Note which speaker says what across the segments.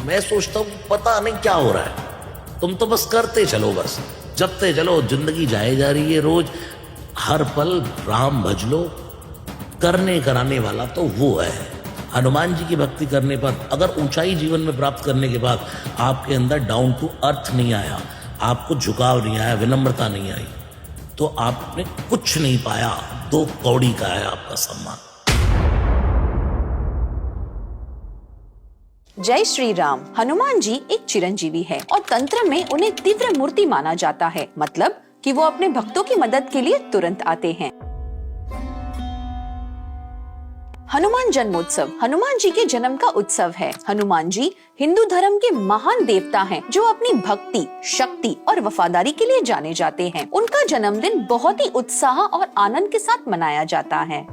Speaker 1: मैं सोचता हूँ पता नहीं क्या हो रहा है, तुम तो बस करते चलो, बस जपते चलो, जिंदगी जाए जा रही है, रोज हर पल राम भज लो। करने कराने वाला तो वो है। हनुमान जी की भक्ति करने पर अगर ऊंचाई जीवन में प्राप्त करने के बाद आपके अंदर डाउन टू अर्थ नहीं आया, आपको झुकाव नहीं आया, विनम्रता नहीं आई, तो आपने कुछ नहीं पाया, 2 कौड़ी का है आपका सम्मान।
Speaker 2: जय श्री राम। हनुमान जी एक चिरंजीवी है और तंत्र में उन्हें तीव्र मूर्ति माना जाता है, मतलब कि वो अपने भक्तों की मदद के लिए तुरंत आते हैं। हनुमान जन्मोत्सव हनुमान जी के जन्म का उत्सव है। हनुमान जी हिंदू धर्म के महान देवता हैं, जो अपनी भक्ति, शक्ति और वफादारी के लिए जाने जाते हैं। उनका जन्मदिन बहुत ही उत्साह और आनंद के साथ मनाया जाता है।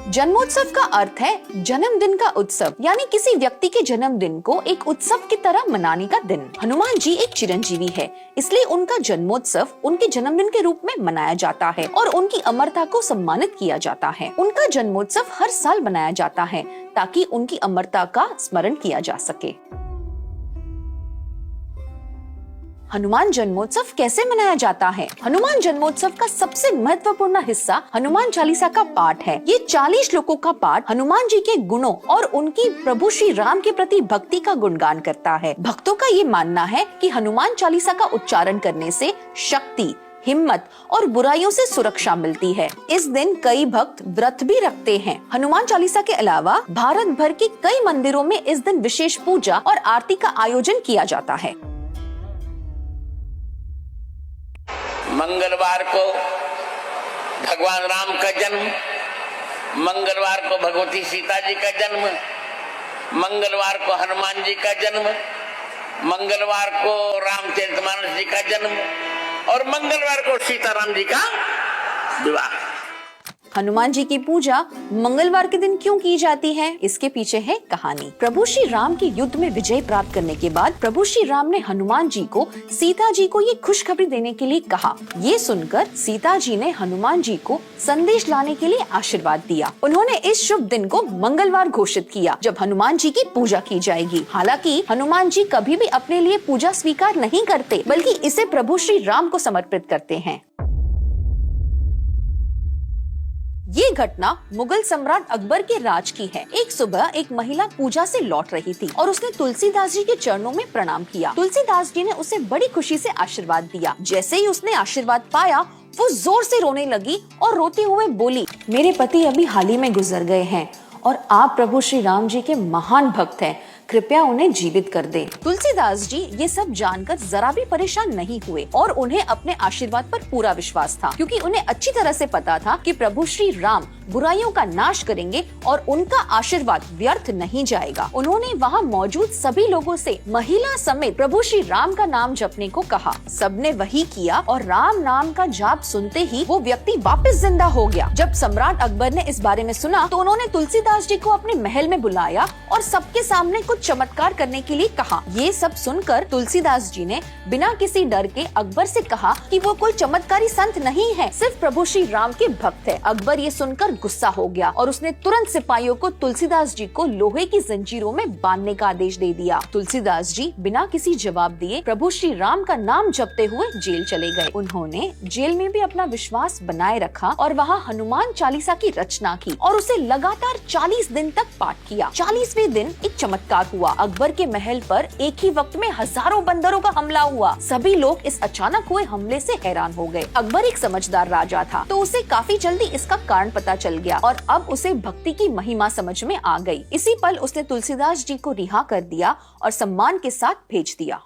Speaker 2: जन्मोत्सव का अर्थ है जन्मदिन का उत्सव, यानी किसी व्यक्ति के जन्मदिन को एक उत्सव की तरह मनाने का दिन। हनुमान जी एक चिरंजीवी है, इसलिए उनका जन्मोत्सव उनके जन्मदिन के रूप में मनाया जाता है और उनकी अमरता को सम्मानित किया जाता है। उनका जन्मोत्सव हर साल मनाया जाता है ताकि उनकी अमरता का स्मरण किया जा सके। हनुमान जन्मोत्सव कैसे मनाया जाता है? हनुमान जन्मोत्सव का सबसे महत्वपूर्ण हिस्सा हनुमान चालीसा का पाठ है। ये 40 श्लोकों का पाठ हनुमान जी के गुणों और उनकी प्रभु श्री राम के प्रति भक्ति का गुणगान करता है। भक्तों का ये मानना है कि हनुमान चालीसा का उच्चारण करने से शक्ति, हिम्मत और बुराइयों से सुरक्षा मिलती है। इस दिन कई भक्त व्रत भी रखते हैं। हनुमान चालीसा के अलावा भारत भर के कई मंदिरों में इस दिन विशेष पूजा और आरती का आयोजन किया जाता है।
Speaker 3: मंगलवार को भगवान राम का जन्म, मंगलवार को भगवती सीता जी का जन्म, मंगलवार को हनुमान जी का जन्म, मंगलवार को रामचरितमानस जी का जन्म और मंगलवार को सीताराम जी का विवाह।
Speaker 2: हनुमान जी की पूजा मंगलवार के दिन क्यों की जाती है? इसके पीछे है कहानी। प्रभु श्री राम के युद्ध में विजय प्राप्त करने के बाद प्रभु श्री राम ने हनुमान जी को सीता जी को ये खुशखबरी देने के लिए कहा। ये सुनकर सीता जी ने हनुमान जी को संदेश लाने के लिए आशीर्वाद दिया। उन्होंने इस शुभ दिन को मंगलवार घोषित किया, जब हनुमान जी की पूजा की जाएगी। हालांकि हनुमान जी कभी भी अपने लिए पूजा स्वीकार नहीं करते, बल्कि इसे प्रभु श्री राम को समर्पित करते हैं। ये घटना मुगल सम्राट अकबर के राज की है। एक सुबह एक महिला पूजा से लौट रही थी और उसने तुलसीदास जी के चरणों में प्रणाम किया। तुलसीदास जी ने उसे बड़ी खुशी से आशीर्वाद दिया। जैसे ही उसने आशीर्वाद पाया, वो जोर से रोने लगी और रोते हुए बोली, मेरे पति अभी हाल ही में गुजर गए हैं और आप प्रभु श्री राम जी के महान भक्त हैं, कृपया उन्हें जीवित कर दें। तुलसीदास जी ये सब जानकर जरा भी परेशान नहीं हुए और उन्हें अपने आशीर्वाद पर पूरा विश्वास था, क्योंकि उन्हें अच्छी तरह से पता था कि प्रभु श्री राम बुराइयों का नाश करेंगे और उनका आशीर्वाद व्यर्थ नहीं जाएगा। उन्होंने वहाँ मौजूद सभी लोगों से महिला समेत प्रभु श्री राम का नाम जपने को कहा। सबने वही किया और राम नाम का जाप सुनते ही वो व्यक्ति वापस जिंदा हो गया। जब सम्राट अकबर ने इस बारे में सुना तो उन्होंने तुलसीदास जी को अपने महल में बुलाया और सबके सामने कुछ चमत्कार करने के लिए कहा। ये सब सुनकर तुलसीदास जी ने बिना किसी डर के अकबर से कहा कि वो कोई चमत्कारी संत नहीं है, सिर्फ प्रभु श्री राम के भक्त है। अकबर ये सुनकर गुस्सा हो गया और उसने तुरंत सिपाहियों को तुलसीदास जी को लोहे की जंजीरों में बांधने का आदेश दे दिया। तुलसीदास जी बिना किसी जवाब दिए प्रभु श्री राम का नाम जपते हुए जेल चले गए। उन्होंने जेल में भी अपना विश्वास बनाए रखा और वहाँ हनुमान चालीसा की रचना की और उसे लगातार 40 दिन तक पाठ किया। 40वें दिन एक चमत्कार हुआ। अकबर के महल पर एक ही वक्त में हजारों बंदरों का हमला हुआ। सभी लोग इस अचानक हुए हमले से हैरान हो गए। अकबर एक समझदार राजा था, तो उसे काफी जल्दी इसका कारण पता चल गया और अब उसे भक्ति की महिमा समझ में आ गई। इसी पल उसने तुलसीदास जी को रिहा कर दिया और सम्मान के साथ भेज दिया।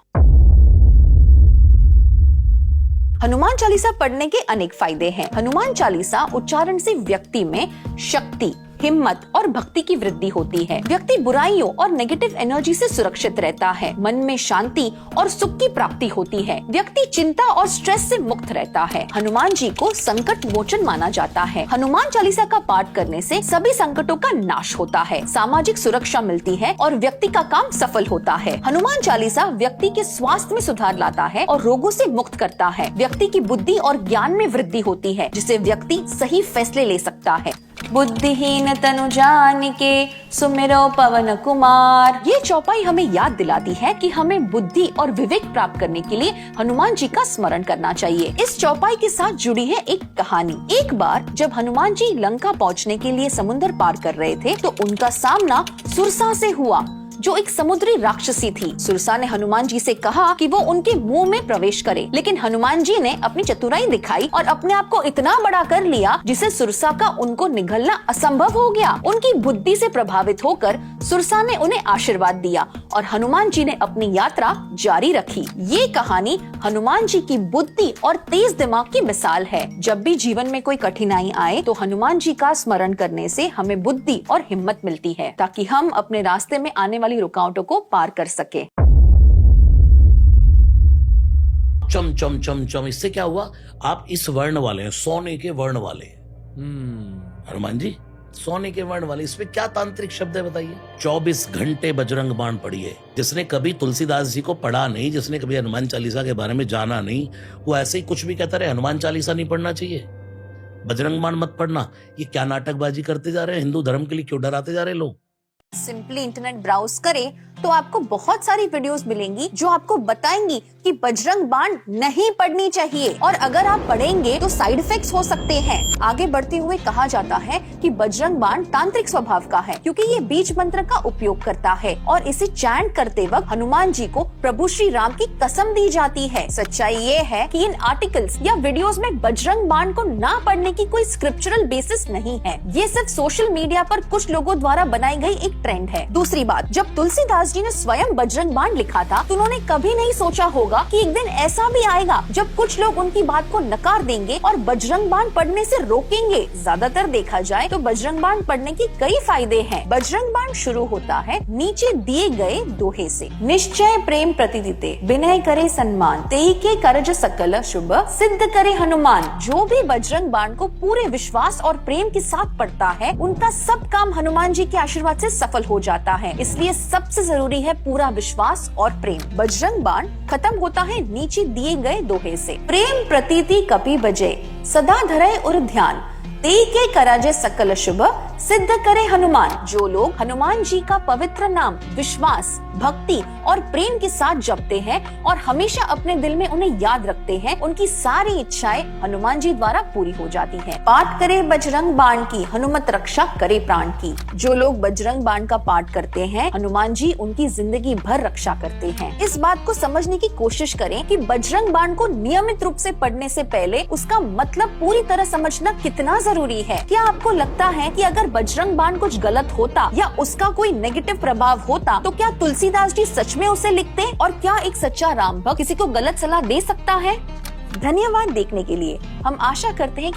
Speaker 2: हनुमान चालीसा पढ़ने के अनेक फायदे हैं। हनुमान चालीसा उच्चारण से व्यक्ति में शक्ति, हिम्मत और भक्ति की वृद्धि होती है। व्यक्ति बुराइयों और नेगेटिव एनर्जी से सुरक्षित रहता है। मन में शांति और सुख की प्राप्ति होती है। व्यक्ति चिंता और स्ट्रेस से मुक्त रहता है। हनुमान जी को संकट मोचन माना जाता है। हनुमान चालीसा का पाठ करने से सभी संकटों का नाश होता है, सामाजिक सुरक्षा मिलती है और व्यक्ति का काम सफल होता है। हनुमान चालीसा व्यक्ति के स्वास्थ्य में सुधार लाता है और रोगों से मुक्त करता है। व्यक्ति की बुद्धि और ज्ञान में वृद्धि होती है, जिससे व्यक्ति सही फैसले ले सकता है। बुद्धिहीन तनु जानिके सुमिरो पवन कुमार। ये चौपाई हमें याद दिलाती है कि हमें बुद्धि और विवेक प्राप्त करने के लिए हनुमान जी का स्मरण करना चाहिए। इस चौपाई के साथ जुड़ी है एक कहानी। एक बार जब हनुमान जी लंका पहुंचने के लिए समुद्र पार कर रहे थे तो उनका सामना सुरसा से हुआ, जो एक समुद्री राक्षसी थी। सुरसा ने हनुमान जी से कहा कि वो उनके मुंह में प्रवेश करे, लेकिन हनुमान जी ने अपनी चतुराई दिखाई और अपने आप को इतना बड़ा कर लिया जिससे सुरसा का उनको निगलना असंभव हो गया। उनकी बुद्धि से प्रभावित होकर सुरसा ने उन्हें आशीर्वाद दिया और हनुमान जी ने अपनी यात्रा जारी रखी। ये कहानी हनुमान जी की बुद्धि और तेज दिमाग की मिसाल है। जब भी जीवन में कोई कठिनाई आए तो हनुमान जी का स्मरण करने से हमें बुद्धि और हिम्मत मिलती है, ताकि हम अपने रास्ते में आने वाली रुकावटों को पार कर सके।
Speaker 1: चम चम चम चम, इससे क्या हुआ? आप इस वर्ण वाले हैं, सोने के वर्ण वाले। हनुमान जी सोने के वर्ण वाले, इसमें क्या तांत्रिक शब्द है बताइए? 24 घंटे बजरंग बाण पढ़िए। जिसने कभी तुलसीदास जी को पढ़ा नहीं, जिसने कभी हनुमान चालीसा के बारे में जाना नहीं, वो ऐसे ही कुछ भी कहता रहे हनुमान चालीसा नहीं पढ़ना चाहिए, बजरंग बाण मत पढ़ना। ये क्या नाटकबाजी करते जा रहे हैं? हिंदू धर्म के लिए क्यों डराते जा रहे हैं लोग?
Speaker 2: सिंपली इंटरनेट ब्राउज करें तो आपको बहुत सारी वीडियोस मिलेंगी जो आपको बताएंगी कि बजरंग बाण नहीं पढ़नी चाहिए, और अगर आप पढ़ेंगे तो साइड इफेक्ट्स हो सकते हैं। आगे बढ़ते हुए कहा जाता है कि बजरंग बाण तांत्रिक स्वभाव का है, क्योंकि ये बीज मंत्र का उपयोग करता है और इसे चैंट करते वक्त हनुमान जी को प्रभु श्री राम की कसम दी जाती है। सच्चाई ये है कि इन आर्टिकल्स या वीडियोस में बजरंग बाण को ना पढ़ने की कोई स्क्रिप्चरल बेसिस नहीं है। ये सिर्फ सोशल मीडिया पर कुछ लोगों द्वारा बनाई गई एक ट्रेंड है। दूसरी बात, जब तुलसीदास जी ने स्वयं बजरंग बाण लिखा था तो उन्होंने कभी नहीं सोचा होगा कि एक दिन ऐसा भी आएगा जब कुछ लोग उनकी बात को नकार देंगे और बजरंग बाण पढ़ने से रोकेंगे। ज्यादातर देखा जाए तो बजरंग बाण पढ़ने के कई फायदे हैं। बजरंग बाण शुरू होता है नीचे दिए गए दोहे से। निश्चय प्रेम प्रतिदिते, विनय करे सम्मान, तेई के करज सकल शुभ, सिद्ध करे हनुमान। जो भी बजरंग बाण को पूरे विश्वास और प्रेम के साथ पढ़ता है, उनका सब काम हनुमान जी के आशीर्वाद से सफल हो जाता है। इसलिए सबसे जरूरी है पूरा विश्वास और प्रेम। बजरंग बाण खत्म होता है नीचे दिए गए दोहे से। प्रेम प्रतीति कपि बजे, सदा धरे उर ध्यान, तेई के कराजे सकल शुभ, सिद्ध करे हनुमान। जो लोग हनुमान जी का पवित्र नाम विश्वास, भक्ति और प्रेम के साथ जपते हैं और हमेशा अपने दिल में उन्हें याद रखते हैं, उनकी सारी इच्छाएं हनुमान जी द्वारा पूरी हो जाती हैं। पाठ करे बजरंग बाण की, हनुमत रक्षा करे प्राण की। जो लोग बजरंग बाण का पाठ करते हैं, हनुमान जी उनकी जिंदगी भर रक्षा करते हैं। इस बात को समझने की कोशिश करें कि बजरंग बाण को नियमित रूप से पढ़ने से पहले उसका मतलब पूरी तरह समझना कितना जरूरी है। क्या आपको लगता है कि अगर बजरंग बाण कुछ गलत होता या उसका कोई नेगेटिव प्रभाव होता तो क्या तुलसीदास जी सच में उसे लिखते? और क्या एक सच्चा राम भक्त किसी को गलत सलाह दे सकता है? धन्यवाद देखने के लिए। हम आशा करते हैं